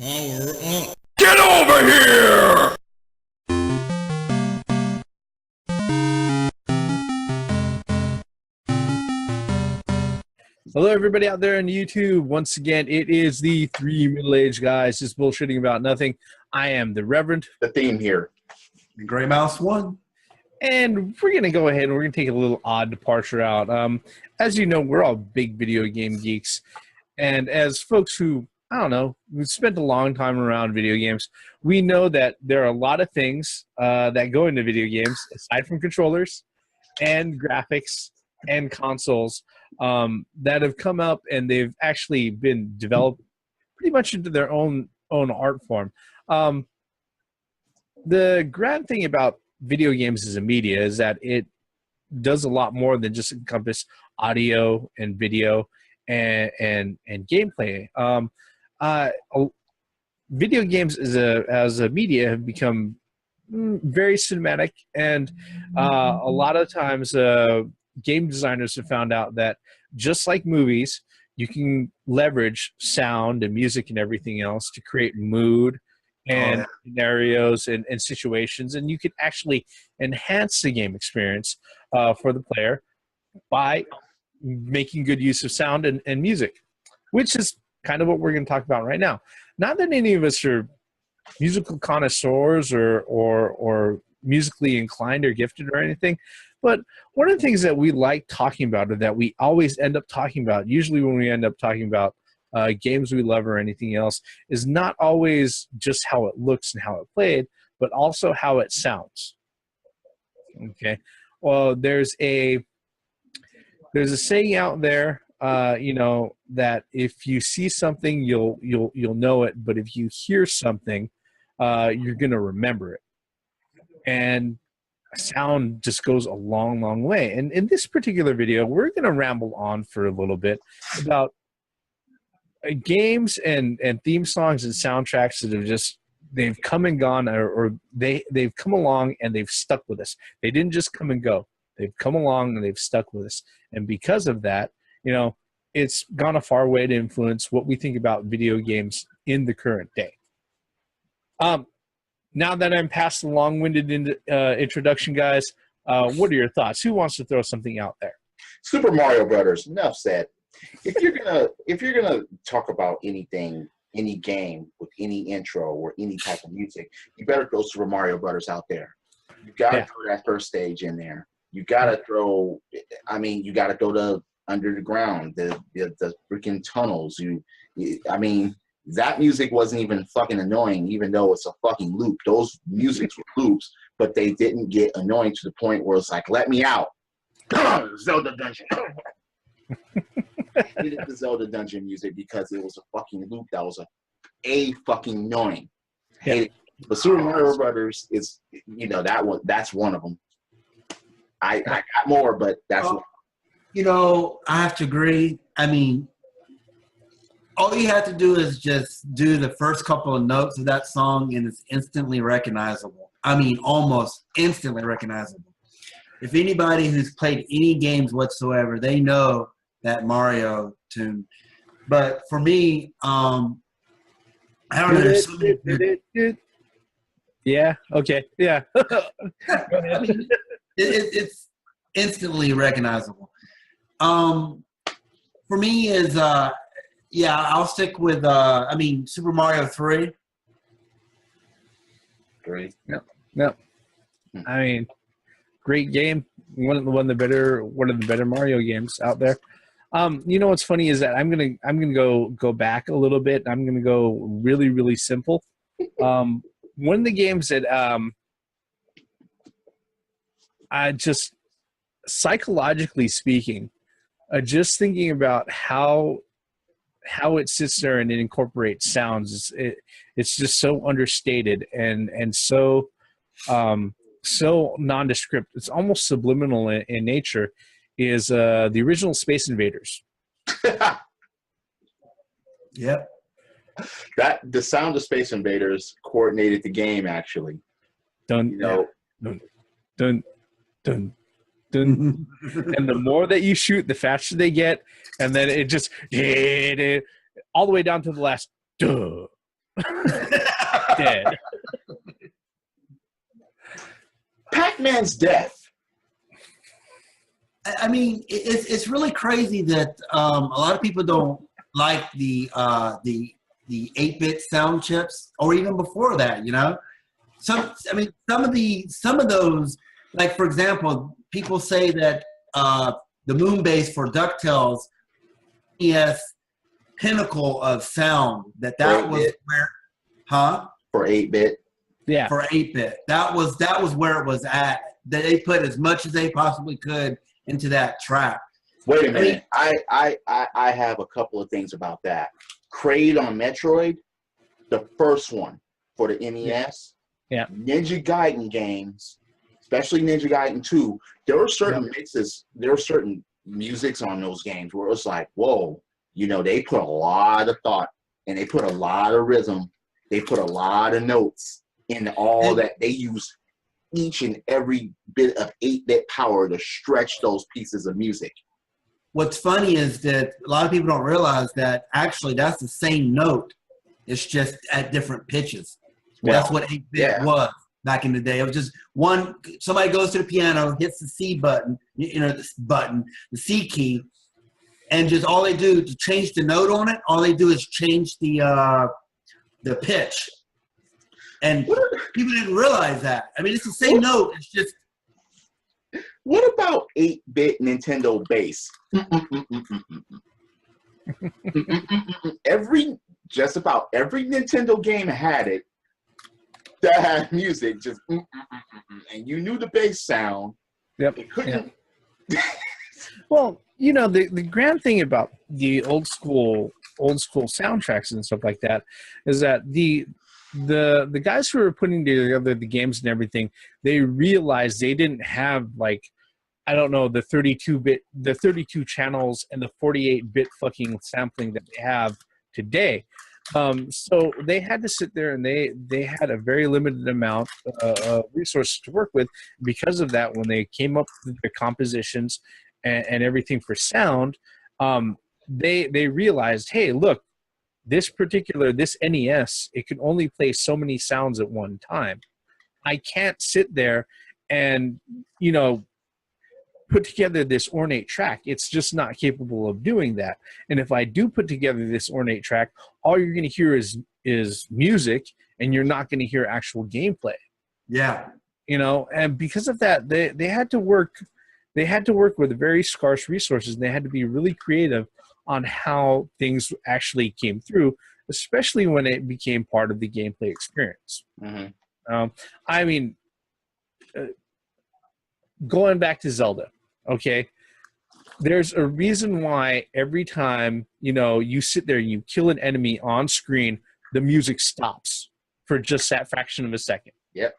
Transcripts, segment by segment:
Power up. Get over here! Hello, everybody out there on YouTube. Once again, it is the three middle-aged guys just bullshitting about nothing. I am the Reverend. The theme here. The Gray Mouse won. And we're going to go ahead and we're going to take a little odd departure out. As you know, we're all big video game geeks. And as folks who, I don't know, who spent a long time around video games, we know that there are a lot of things that go into video games, aside from controllers and graphics and consoles, that have come up and they've actually been developed pretty much into their own art form. The grand thing about video games as a media is that it does a lot more than just encompass audio and video and gameplay. Video games as a media have become very cinematic, and a lot of times game designers have found out that just like movies, you can leverage sound and music and everything else to create mood and scenarios and situations, and you can actually enhance the game experience for the player by making good use of sound and music, which is kind of what we're going to talk about right now. Not that any of us are musical connoisseurs or musically inclined or gifted or anything, but one of the things that we like talking about, or that we always end up talking about, usually when we end up talking about games we love or anything else, is not always just how it looks and how it played, but also how it sounds. Okay. Well, there's a saying out there, that if you see something, you'll know it, but if you hear something, you're gonna remember it. And sound just goes a long, long way. And in this particular video, we're gonna ramble on for a little bit about games and theme songs and soundtracks that have they've come and gone, or they've come along and they've stuck with us. They didn't just come and go. They've come along and they've stuck with us. And because of that, it's gone a far way to influence what we think about video games in the current day. Now that I'm past the long-winded introduction, guys, what are your thoughts? Who wants to throw something out there? Super Mario Brothers. Enough said. If you're gonna talk about anything, any game with any intro or any type of music, you better throw Super Mario Brothers out there. You gotta throw that first stage in there. You gotta throw. You gotta throw the under the ground, the freaking tunnels. That music wasn't even fucking annoying, even though it's a fucking loop. Those musics were loops, but they didn't get annoying to the point where it's like, let me out. Zelda Dungeon. I hated the Zelda Dungeon music because it was a fucking loop that was a fucking annoying. Yeah. But Super Mario Brothers is, that's one of them. I got more, but that's one. I have to agree. All you have to do is just do the first couple of notes of that song, and it's instantly recognizable. Almost instantly recognizable. If anybody who's played any games whatsoever, they know that Mario tune. But for me, I don't know. There's so many yeah. Okay. Yeah. it's instantly recognizable. For me is I'll stick with Super Mario 3. Great. No. Great game. One of the better Mario games out there. What's funny is that I'm gonna go back a little bit. I'm gonna go really, really simple. One of the games that I just, psychologically speaking, just thinking about how it sits there and it incorporates sounds, it's just so understated and so nondescript. It's almost subliminal in nature. Is the original Space Invaders? Yep. The sound of Space Invaders coordinated the game, actually. Dun dun dun dun. And the more that you shoot, the faster they get, and then it just all the way down to the last. Duh, Dead. Pac-Man's death. I mean, it's really crazy that a lot of people don't like the 8-bit sound chips, or even before that. You know, some of those, like for example, people say that the Moonbase for DuckTales, yes, pinnacle of sound. That was where, for 8-bit. Yeah. For 8-bit, that was where it was at. That they put as much as they possibly could into that track. Wait a minute. I have a couple of things about that. Kraid on Metroid, the first one for the NES. Yeah. Ninja Gaiden games, especially Ninja Gaiden 2, there were certain mixes, there were certain musics on those games where it was like, whoa, you know, they put a lot of thought and they put a lot of rhythm. They put a lot of notes in all that. They use each and every bit of 8-bit power to stretch those pieces of music. What's funny is that a lot of people don't realize that actually that's the same note. It's just at different pitches. Well, that's what 8-bit was back in the day. It was just one, somebody goes to the piano, hits the C button, the C key, and just all they do to change the note on it, all they do is change the pitch. And people didn't realize that. I mean, it's the same note. It's just. What about 8-bit Nintendo bass? Just about every Nintendo game had it that had music, just and you knew the bass sound. Yep. It couldn't. Yep. Well, you know, the grand thing about the old school soundtracks and stuff like that is that the guys who were putting together the games and everything, they realized they didn't have, like, I don't know, the 32 channels and the 48-bit fucking sampling that they have today. So they had to sit there and they had a very limited amount of resources to work with. Because of that, when they came up with their compositions and everything for sound, they realized, hey, look, this NES, it can only play so many sounds at one time. I can't sit there and, you know, put together this ornate track. It's just not capable of doing that. And if I do put together this ornate track, all you're going to hear is music, and you're not going to hear actual gameplay. Yeah. You know, and because of that, they had to work with very scarce resources, and they had to be really creative on how things actually came through, especially when it became part of the gameplay experience. Mm-hmm. I mean, going back to Zelda, okay, there's a reason why every time, you know, you sit there and you kill an enemy on screen, the music stops for just that fraction of a second. Yep.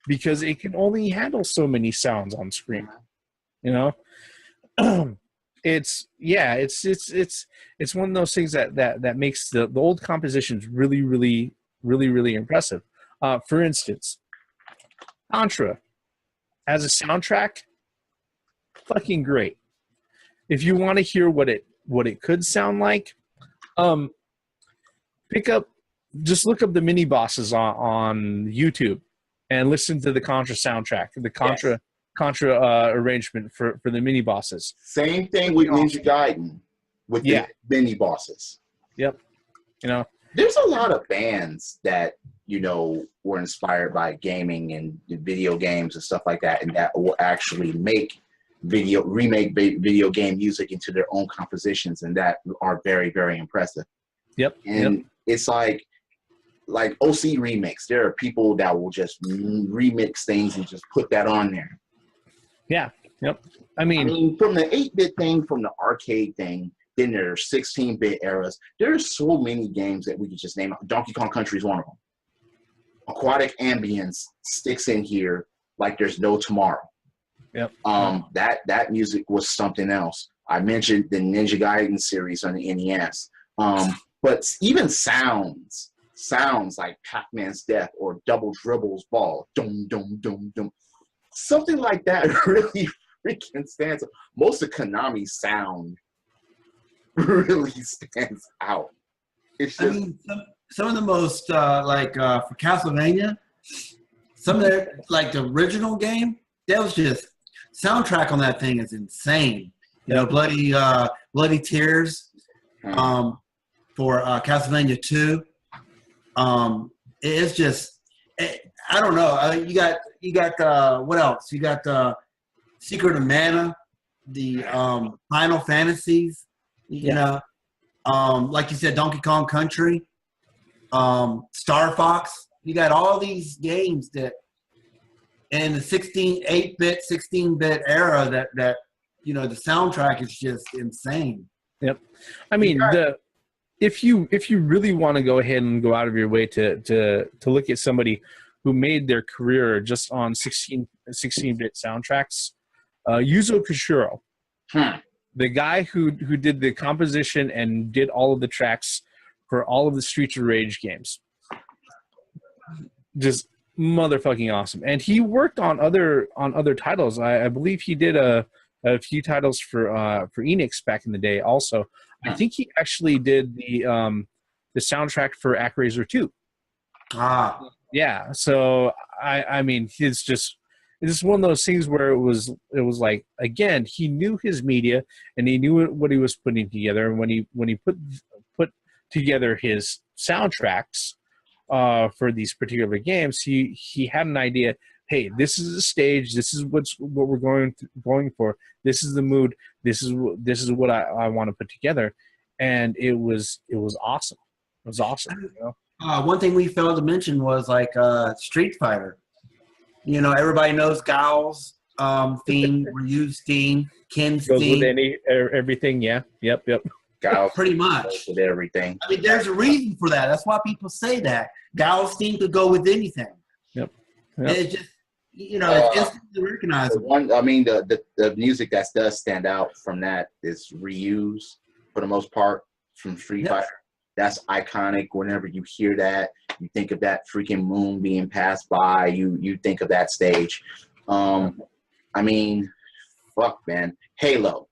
Because it can only handle so many sounds on screen, you know? It's one of those things that makes the old compositions really, really, really, really impressive. For instance, Contra as a soundtrack, fucking great. If you want to hear what it could sound like, just look up the mini bosses on YouTube and listen to the Contra soundtrack, the Contra arrangement for the mini bosses. Same thing with Ninja Gaiden with the mini bosses. Yep. You know, there's a lot of bands that, you know, were inspired by gaming and video games and stuff like that, and that will actually remake video game music into their own compositions, and that are very, very impressive. Yep. And it's like OC Remix. There are people that will just remix things and just put that on there. Yeah. Yep. I mean, from the 8-bit thing, from the arcade thing, then there's 16-bit eras. There's so many games that we could just name. Donkey Kong Country is one of them. Aquatic Ambience sticks in here like there's no tomorrow. Yep. That music was something else. I mentioned the Ninja Gaiden series on the NES. But even sounds like Pac-Man's Death or Double Dribble's Ball, dum dum dum dum, something like that really freaking stands out. Most of Konami's sound really stands out. It's just, some of the most for Castlevania, some of their like the original game, that was just soundtrack on that thing is insane. You know, Bloody Tears for Castlevania 2. It's just I don't know. You got what else? You got Secret of Mana, the Final Fantasies. You know, like you said, Donkey Kong Country, Star Fox. You got all these games that in the 8-bit, 16-bit era that you know the soundtrack is just insane. Yep. I mean, if you really want to go ahead and go out of your way to look at somebody who made their career just on 16-bit soundtracks, Yuzo Koshiro, the guy who did the composition and did all of the tracks for all of the Streets of Rage games, just motherfucking awesome. And he worked on other titles. I believe he did a few titles for Enix back in the day. Also, I think he actually did the soundtrack for ActRaiser 2. Yeah. So I mean, it's just one of those things where it was like, again, he knew his media and he knew what he was putting together. And when he put together his soundtracks for these particular games, he had an idea. Hey, this is the stage. This is what we're going for. This is the mood. This is what I want to put together, and it was awesome. It was awesome. You know? One thing we failed to mention was like Street Fighter. You know, everybody knows Gao's theme, Ryu's theme, Ken's goes theme. with everything. Yeah. Yep. Gao pretty much with everything. I mean, there's a reason for that. That's why people say that Gao's theme could go with anything. Yep. It's just, you know, it's instantly recognizable. The music that does stand out from that is Ryu's, for the most part, from Street Fighter. That's iconic. Whenever you hear that, you think of that freaking moon being passed by. You think of that stage. I mean, fuck, man. Halo.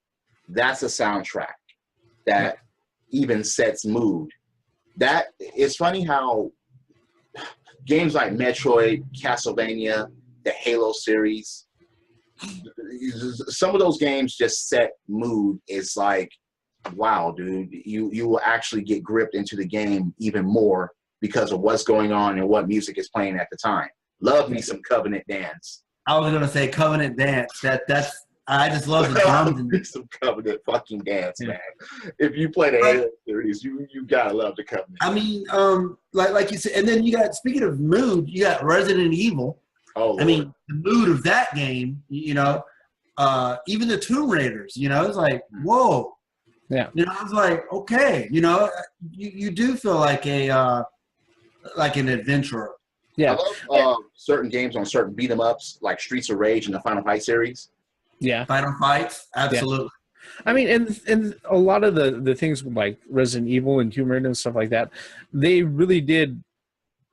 That's a soundtrack that even sets mood. That it's funny how games like Metroid, Castlevania, the Halo series, some of those games just set mood. It's like, wow, dude, you will actually get gripped into the game even more because of what's going on and what music is playing at the time. Love me some Covenant Dance. I was gonna say Covenant Dance. That's I just love the drums and some Covenant fucking dance, man. If you play the Halo series, you gotta love the Covenant. I mean, like you said, and then you got, speaking of mood, you got Resident Evil. Oh, Lord. I mean, the mood of that game, you know, even the Tomb Raiders, you know, it's like, whoa. Yeah. You know, I was like, okay, you know, you do feel like like an adventurer. Yeah. I love certain games on certain beat 'em ups, like Streets of Rage and the Final Fight series. Yeah. Final Fights, absolutely. Yeah. I mean, and a lot of the things like Resident Evil and Tomb Raider and stuff like that, they really did,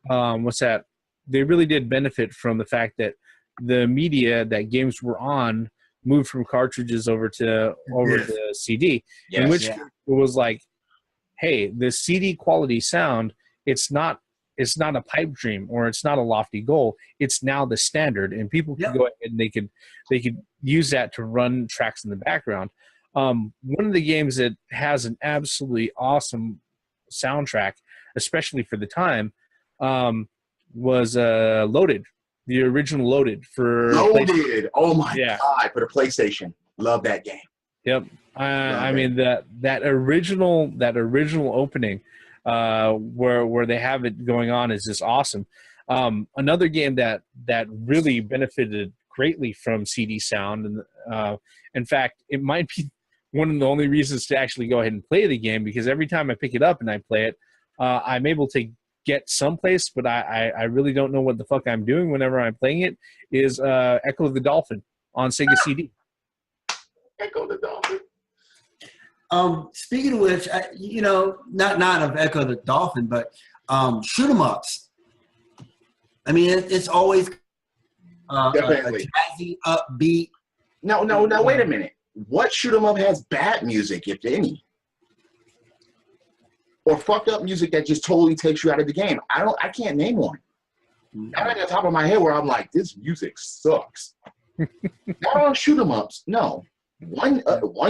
they really did benefit from the fact that the media that games were on moved from cartridges over to CD, in which it was like, hey, the CD quality sound, it's not a pipe dream or it's not a lofty goal. It's now the standard, and people can go ahead and they could use that to run tracks in the background. One of the games that has an absolutely awesome soundtrack, especially for the time, was Loaded. The original Loaded for Loaded. Oh my god, for the PlayStation. Love that game. Yep. I mean that original opening where they have it going on is just awesome. Another game that really benefited greatly from CD sound, and in fact, it might be one of the only reasons to actually go ahead and play the game, because every time I pick it up and I play it, I'm able to get someplace, but I really don't know what the fuck I'm doing whenever I'm playing it, is Echo the Dolphin on Sega CD. Echo the Dolphin. Speaking of which, you know, not of Echo the Dolphin, but shoot 'em ups. I mean, it's always definitely a jazzy, upbeat. No, wait a minute. What shoot 'em up has bad music, if any? or fucked up music that just totally takes you out of the game. I can't name one. Not at the top of my head where I'm like, this music sucks. Not on shoot 'em ups. No. One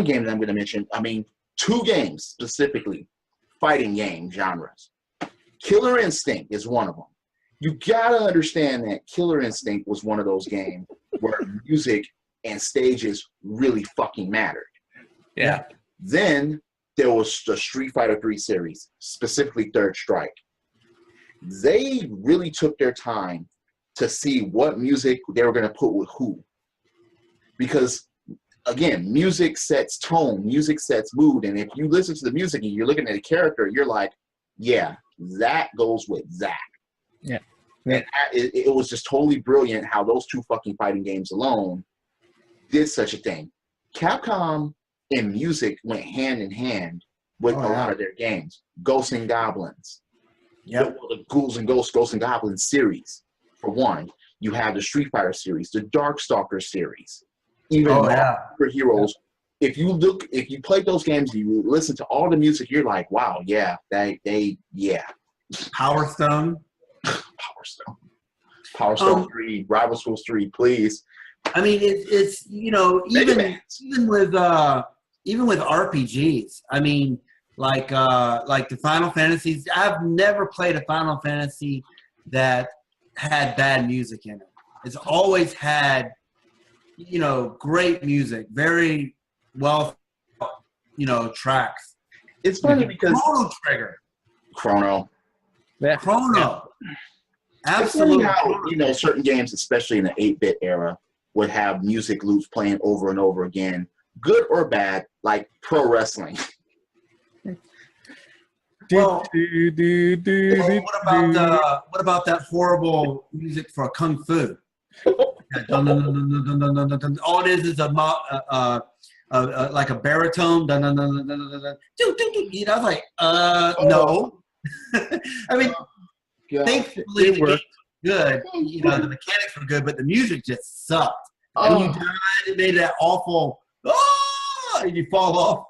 game that I'm going to mention, I mean, 2 games specifically, fighting game genres. Killer Instinct is one of them. You got to understand that Killer Instinct was one of those games where music and stages really fucking mattered. Yeah. Then there was the Street Fighter 3 series, specifically Third Strike. They really took their time to see what music they were going to put with who. Because, again, music sets tone, music sets mood, and if you listen to the music and you're looking at a character, you're like, yeah, that goes with that. Yeah. And it was just totally brilliant how those 2 fucking fighting games alone did such a thing. Capcom and music went hand in hand with a lot of their games. Ghosts and Goblins. Yep. The Ghouls and Ghosts and Goblins series, for one. You have the Street Fighter series, the Darkstalker series. Even Superheroes. If you play those games, you listen to all the music, you're like, wow, yeah, Power Stone. Power Stone 3, Rival Schools 3, please. I mean, it's even with RPGs. I mean, like the Final Fantasies. I've never played a Final Fantasy that had bad music in it. It's always had, great music, very well, tracks. It's funny because Chrono. Yeah. Chrono. Absolutely. How, certain games, especially in the 8-bit era, would have music loops playing over and over again, good or bad, like pro wrestling. Well, what about that horrible music for Kung Fu? All it is like a baritone. I was like, no. I mean, thankfully the game was good. The mechanics were good, but the music just sucked. And you died, it made that awful, and you fall off.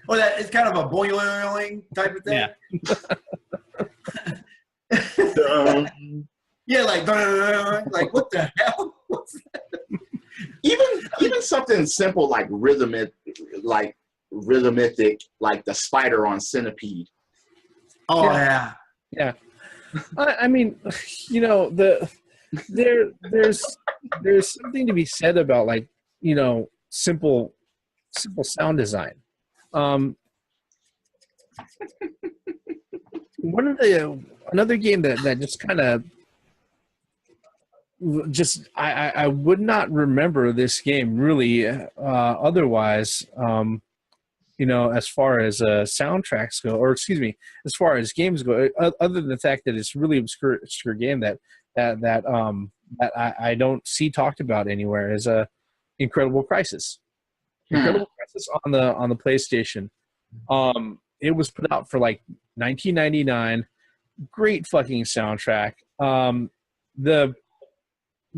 Or that it's kind of a boing type of thing. Yeah. Yeah, like what the hell? What's that? Even something simple like rhythmic, like the spider on Centipede. Oh yeah. I mean, there's something to be said about simple sound design. Another game that just kind of I would not remember this game really otherwise, as far as soundtracks go, or excuse me, as far as games go, other than the fact that it's really obscure game that I don't see talked about anywhere, is Incredible Crisis. Incredible Crisis on the PlayStation. It was put out for like $19.99. Great fucking soundtrack.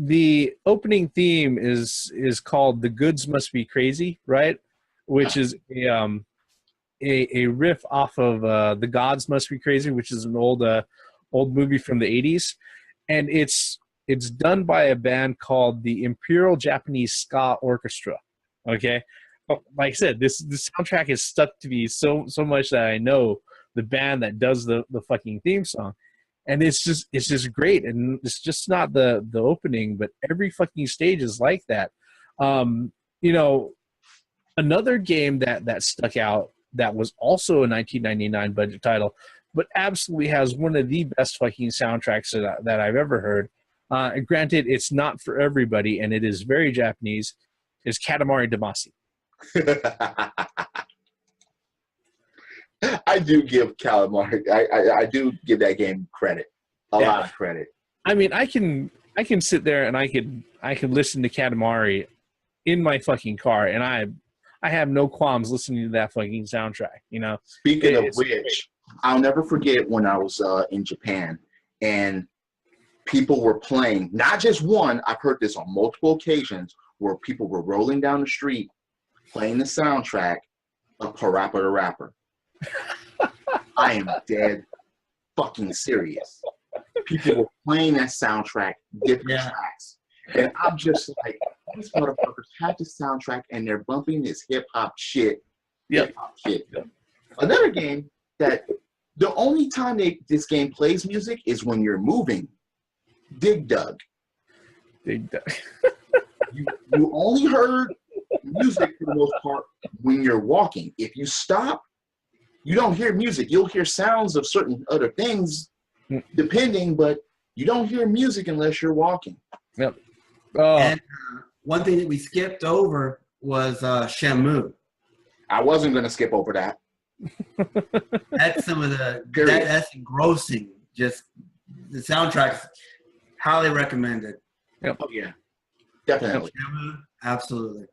The opening theme is called "The Goods Must Be Crazy," right? Which is a riff off of "The Gods Must Be Crazy," which is an old movie from the 80s, and it's done by a band called the Imperial Japanese Ska Orchestra. Okay, like I said, this soundtrack is stuck to me so much that I know the band that does the fucking theme song. And it's just great, and it's just not the opening, but every fucking stage is like that. Another game that stuck out that was also a 1999 budget title, but absolutely has one of the best fucking soundtracks that I've ever heard. And granted, it's not for everybody, and it is very Japanese. Is Katamari Damacy. I do give Katamari. I do give that game credit, a lot of credit. I mean, I can sit there and I could listen to Katamari in my fucking car, and I have no qualms listening to that fucking soundtrack. Speaking of which, I'll never forget when I was in Japan and people were playing, not just one. I've heard this on multiple occasions where people were rolling down the street playing the soundtrack of Parappa the Rapper. I am dead fucking serious. People were playing that soundtrack, different tracks. And I'm just like, these motherfuckers have the soundtrack and they're bumping this hip-hop shit. Hip-hop shit. Another game that the only time this game plays music is when you're moving. Dig Dug. Dig Dug. you only heard music for the most part when you're walking. If you stop, you don't hear music. You'll hear sounds of certain other things depending, but you don't hear music unless you're walking. Yep. And one thing that we skipped over was Shamu. I wasn't going to skip over that. That's some of that's engrossing. Just the soundtrack's highly recommended. Yep. Oh yeah, definitely. Shamu, absolutely.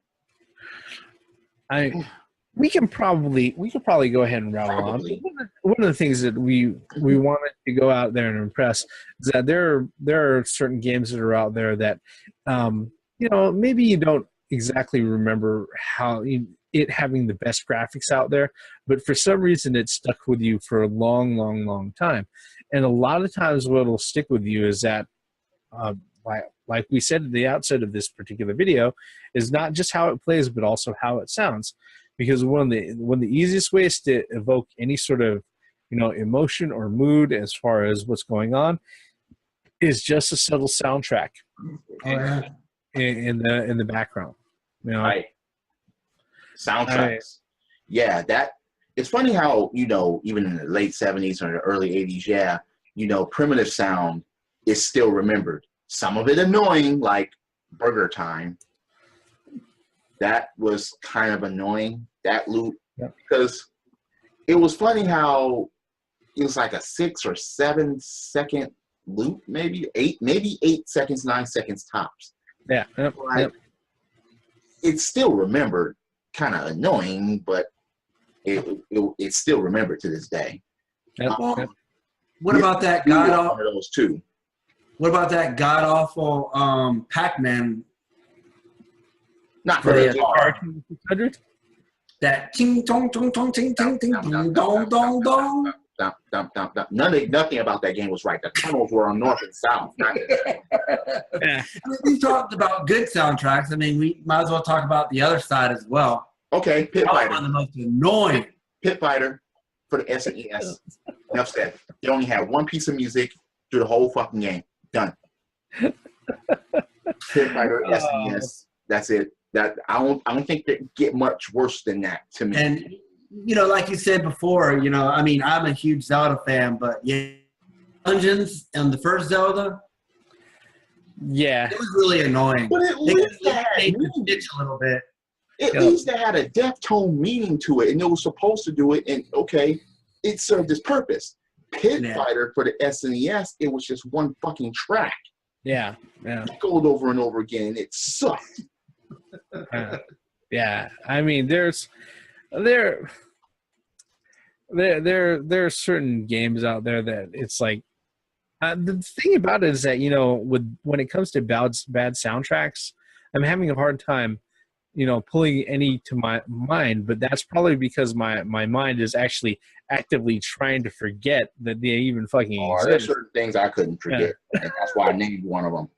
We can probably go ahead and rattle on. One of the things that we wanted to go out there and impress is that there are certain games that are out there that maybe you don't exactly remember how it having the best graphics out there, but for some reason it stuck with you for a long time. And a lot of times what will stick with you is that like we said at the outset of this particular video, is not just how it plays but also how it sounds. Because one of the easiest ways to evoke any sort of emotion or mood as far as what's going on is just a subtle soundtrack in the background. Right. Soundtracks. Yeah, that it's funny how even in the late 70s or the early 80s, primitive sound is still remembered. Some of it annoying, like Burger Time. That was kind of annoying, that loop, because it was funny how it was like a 6 or 7 second loop, maybe 8 seconds, 9 seconds tops. Yeah. It's still remembered, kind of annoying, but it's still remembered to this day. What about that god awful? Those two. What about that god awful Pac-Man? Not for the guitar. 600? That ting tong tong tong ting ting ting dong dong dong dong. Nothing about that game was right. The tunnels were on north and south. Yeah. We talked about good soundtracks. I mean, we might as well talk about the other side as well. Okay, Pit Fighter. One of the most annoying. Pit Fighter for the SNES. Enough said. They only had one piece of music through the whole fucking game. Done. Pit Fighter SNES. That's it. That I don't think they get much worse than that to me. And like you said before, I mean, I'm a huge Zelda fan, but Dungeons and the first Zelda, yeah, it was really annoying. But at least they had a little bit. At least they had a Deftone meaning to it, and it was supposed to do it. And okay, it served its purpose. Pit Fighter for the SNES, it was just one fucking track. Yeah. Echoed over and over again, and it sucked. Yeah, I mean, there are certain games out there that it's like the thing about it is that when it comes to bad soundtracks, I'm having a hard time pulling any to my mind, but that's probably because my mind is actually actively trying to forget that they even fucking exist. There's certain things I couldn't forget, and that's why I named one of them.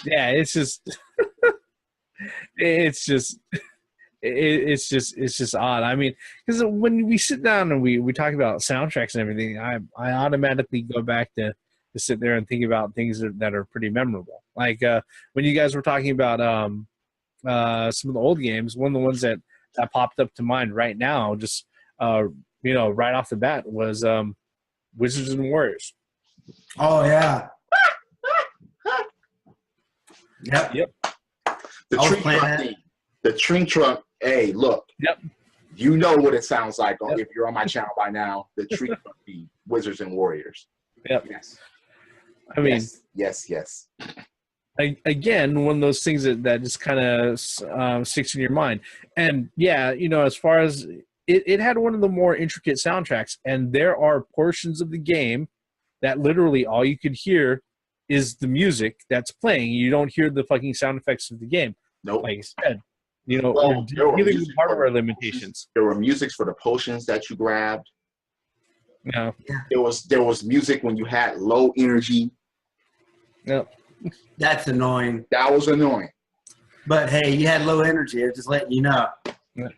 Yeah, it's just it's just odd. I mean, because when we sit down and we talk about soundtracks and everything, I automatically go back to sit there and think about things that are pretty memorable. Like when you guys were talking about some of the old games, one of the ones that popped up to mind right now, just right off the bat, was Wizards and Warriors. Oh yeah. Yep. The tree trunk. Hey, look. Yep. You know what it sounds like if you're on my channel by now. The tree trunk, the Wizards and Warriors. Yep. Yes. I mean, yes. Again, one of those things that just kind of sticks in your mind. And yeah, as far as it had one of the more intricate soundtracks, and there are portions of the game that literally all you could hear is the music that's playing. You don't hear the fucking sound effects of the game. Nope. Like you said. You know, Well, there we're were dealing with music hardware for the limitations. There were musics for the potions that you grabbed. No, There was music when you had low energy. no. That's annoying. That was annoying. But hey, you had low energy. I'm just letting you know. Yeah.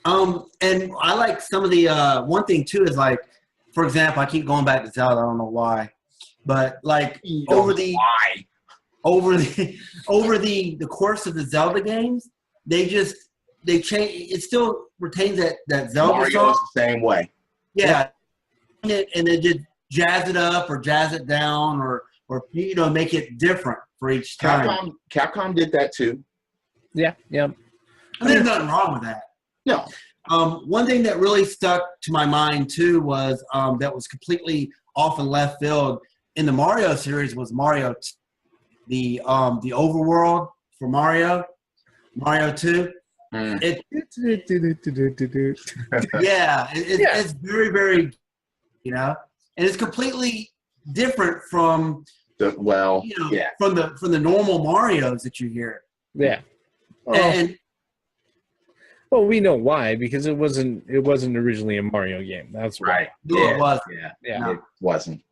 And I like some of the one thing too is like, for example, I keep going back to Zelda. I don't know why, but like over the course of the Zelda games, they change. It still retains that Zelda Mario song. is the same way. Yeah, and they just jazz it up or jazz it down or make it different for each time. Capcom did that too. Yeah. I mean, there's nothing wrong with that. No. One thing that really stuck to my mind too was that was completely off in left field in the Mario series was Mario, the overworld for Mario 2. It's very, very, and it's completely different from from the normal Marios that you hear. Yeah. And well, we know why, because it wasn't originally a Mario game. That's right. No, it was. Yeah. No. It wasn't.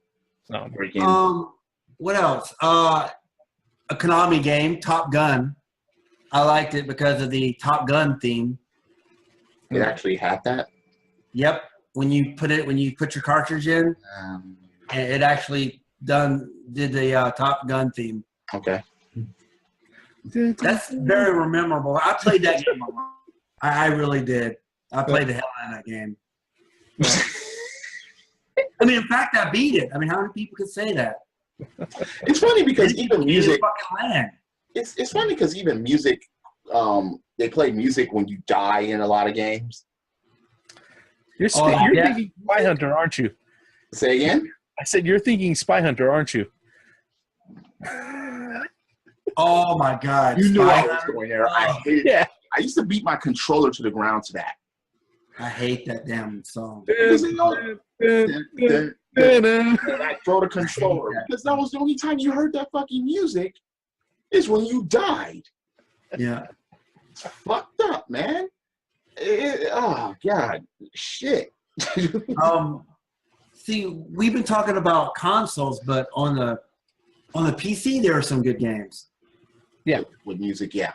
No. What else? A Konami game, Top Gun. I liked it because of the Top Gun theme. It actually had that. Yep. When you put your cartridge in, it actually did the Top Gun theme. Okay. That's very memorable. I played that game a lot. I really did. I played the hell out of that game. I mean, in fact, I beat it. I mean, how many people could say that? It's funny because even music. Land. It's funny because even music. They play music when you die in a lot of games. You're thinking Spy Hunter, aren't you? Say again? I said you're thinking Spy Hunter, aren't you? Oh my God! You knew I was going there. I hated. Yeah. I used to beat my controller to the ground to that. I hate that damn song. And I throw the controller because that was the only time you heard that fucking music is when you died. Yeah. It's fucked up, man. Oh God, shit. See, we've been talking about consoles, but on the PC there are some good games. Yeah, with music, yeah.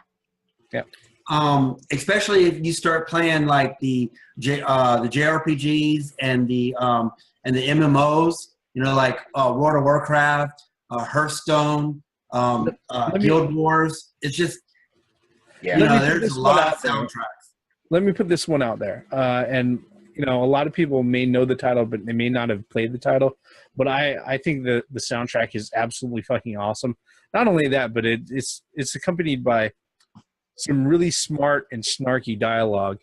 Especially if you start playing like the JRPGs and the MMOs, like World of Warcraft, Hearthstone, Guild Wars. It's just there's a lot of soundtracks. Let me put this one out there, and a lot of people may know the title, but they may not have played the title. But I think the soundtrack is absolutely fucking awesome. Not only that, but it's accompanied by some really smart and snarky dialogue.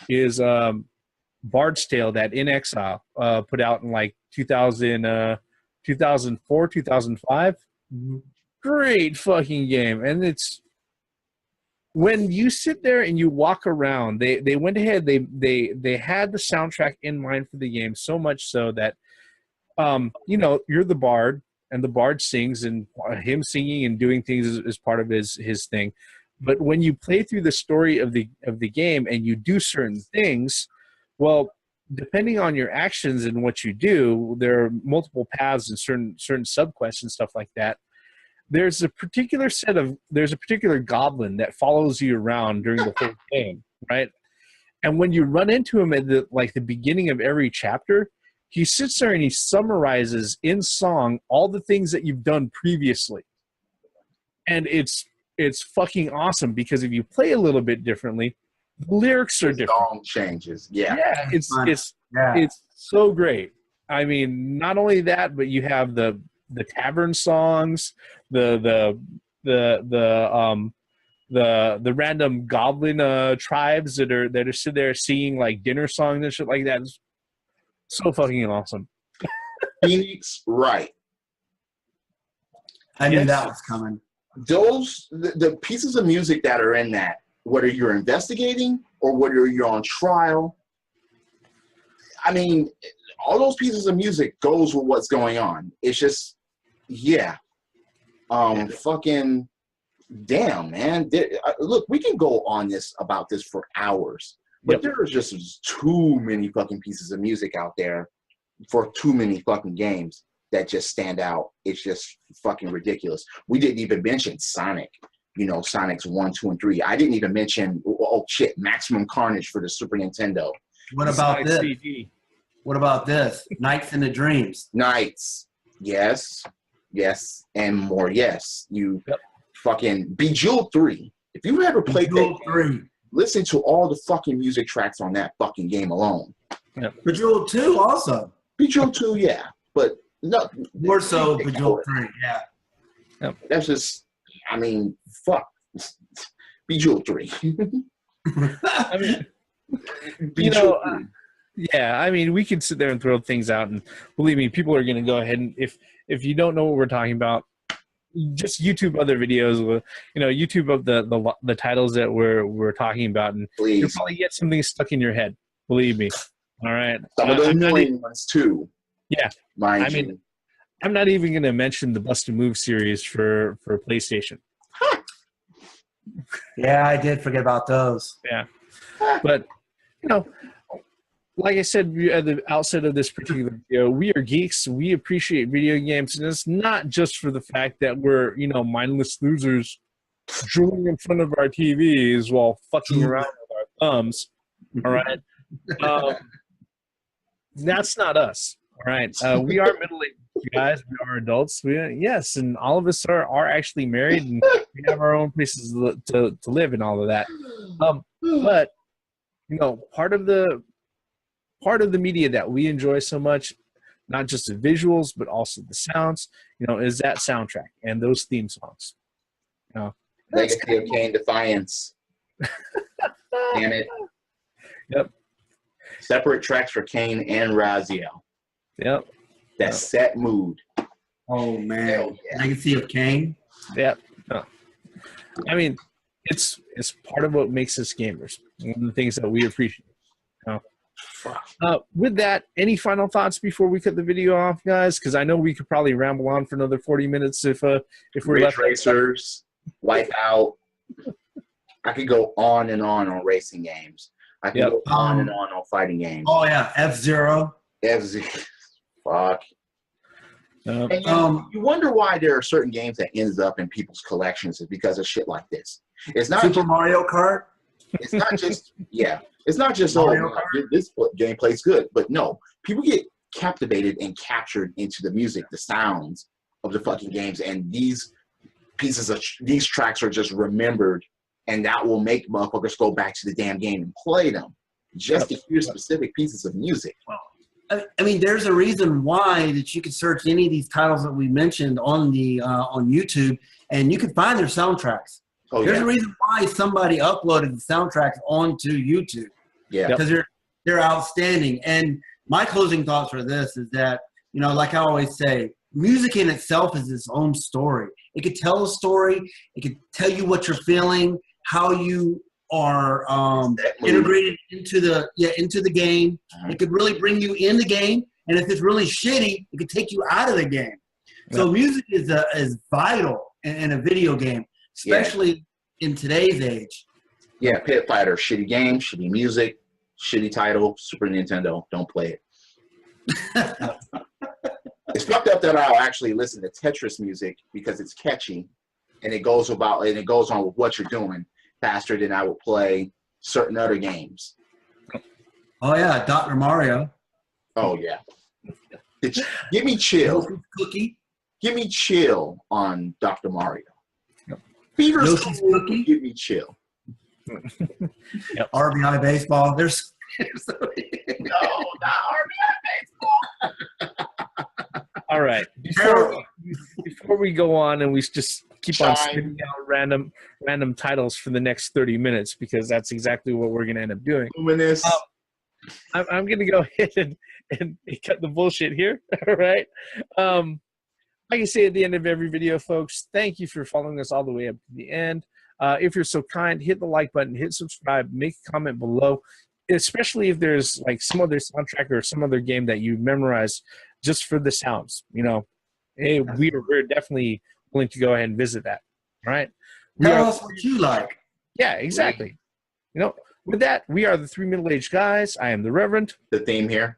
Is Bard's Tale that In Exile put out in like 2004, 2005. Mm-hmm. Great fucking game. And it's when you sit there and you walk around, they went ahead, they had the soundtrack in mind for the game, so much so that you're the bard and the bard sings, and him singing and doing things is part of his thing. But when you play through the story of the game and you do certain things, well, depending on your actions and what you do, there are multiple paths and certain subquests and stuff like that. There's a particular goblin that follows you around during the whole game, right? And when you run into him at the beginning of every chapter, he sits there and he summarizes in song all the things that you've done previously. And it's fucking awesome because if you play a little bit differently, the lyrics are different. Song changes. Yeah. Yeah, it's so great. I mean, not only that, but you have the tavern songs, the random goblin tribes that are sitting there singing like dinner songs and shit like that. It's so fucking awesome. Phoenix Wright. I knew that was coming. The pieces of music that are in that, whether you're investigating or whether you're on trial, I mean, all those pieces of music goes with what's going on. It's just, fucking damn, man. Look, we can go on about this for hours, but Yep. there are just too many fucking pieces of music out there for too many fucking games that just stand out. It's just fucking ridiculous. We didn't even mention Sonic. You know, Sonic's 1, 2, and 3. I didn't even mention, oh shit, Maximum Carnage for the Super Nintendo. What about Sonic this? CD. What about this? Nights into Dreams. Nights, yes, and more, yes. You Yep. fucking Bejeweled 3. If you've ever played Bejeweled that, 3. listen to all the fucking music tracks on that fucking game alone. Bejeweled 2 also. Bejeweled 2, yeah, but no, More so Bejeweled 3, yeah. that's just, I mean, fuck. Bejeweled 3. I mean, Bejeweled 3. yeah, I mean, we could sit there and throw things out, and believe me, people are going to go ahead and if you don't know what we're talking about, just YouTube other videos with, YouTube of the titles that we're talking about, and you'll Please. probably get something stuck in your head. Believe me. All right. Some of the I'm not annoying ones too. Yeah. Mind I you. mean, I'm not even going to mention the Bust a Move series for PlayStation. Yeah, I did forget about those. Yeah. But, like I said at the outset of this particular video, we are geeks. We appreciate video games. And it's not just for the fact that we're, mindless losers drooling in front of our TVs while fucking around with our thumbs. All right. That's not us. All right. We are middle-aged guys. We are adults. Yes. And all of us are actually married, and we have our own places to live and all of that. But, part of the media that we enjoy so much, not just the visuals, but also the sounds, is that soundtrack and those theme songs. Legacy of Kain Defiance. Damn it. Yep. Separate tracks for Kain and Raziel. Yep. That set mood. Oh, man. Hell yeah. Legacy of Kain. Yep. No. I mean, it's part of what makes us gamers. One of the things that we appreciate. With that, any final thoughts before we cut the video off, guys? Because I know we could probably ramble on for another 40 minutes if we're Ridge left. Racers, Wipeout. I could go on and on racing games. I can Yep. go on and on fighting games. Oh, yeah. F-Zero. Fuck. And you wonder why there are certain games that ends up in people's collections is because of shit like this. It's not Super just, Mario Kart. it's not just it's not just Mario this game plays good, but no, people get captivated and captured into the music, the sounds of the fucking games, and these these tracks are just remembered, and that will make motherfuckers go back to the damn game and play them just to hear specific pieces of music. I mean, there's a reason why that you can search any of these titles that we mentioned on the on YouTube, and you can find their soundtracks. Oh There's yeah, a reason why somebody uploaded the soundtracks onto YouTube yeah. because they're outstanding. And my closing thoughts for this is that, like I always say, music in itself is its own story. It could tell a story. It could tell you what you're feeling, how you are integrated into the game. It could really bring you in the game, and if it's really shitty, it could take you out of the game. So music is vital in a video game, especially in today's age. Yeah, Pit Fighter, shitty game, shitty music, shitty title, Super Nintendo, don't play it. It's fucked up that I'll actually listen to Tetris music because it's catchy, and it goes on with what you're doing faster than I would play certain other games. Oh yeah, Dr. Mario. Oh yeah. Give me chill. Cookie. Give me chill on Dr. Mario. Fever's Yoshi's cool, Cookie. give me chill. RBI baseball. There's No, not RBI baseball. All right. Before we go on and we just keep on spitting out random titles for the next 30 minutes, because that's exactly what we're going to end up doing. Luminous. I'm going to go ahead and cut the bullshit here. All right. Like I say at the end of every video, folks, thank you for following us all the way up to the end. If you're so kind, hit the like button, hit subscribe, make a comment below, especially if there's like some other soundtrack or some other game that you memorized just for the sounds. Hey, we're definitely willing to go ahead and visit that. All right. Tell us what you like. Yeah, exactly. You know, with that, we are the three middle-aged guys. I am the Reverend. The theme here,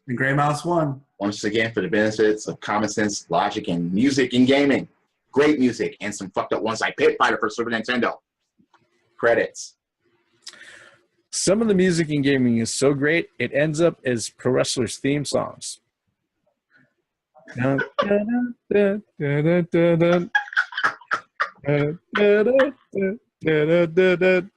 And Gray Mouse 1. once again, for the benefits of common sense, logic, and music and gaming. Great music and some fucked up ones like Pit Fighter for Super Nintendo. Credits. Some of the music in gaming is so great, it ends up as pro wrestlers' theme songs. Dun, dun, dun, dun, dun, dun, dun. Dun, dun, dun, dun, dun, dun, dun.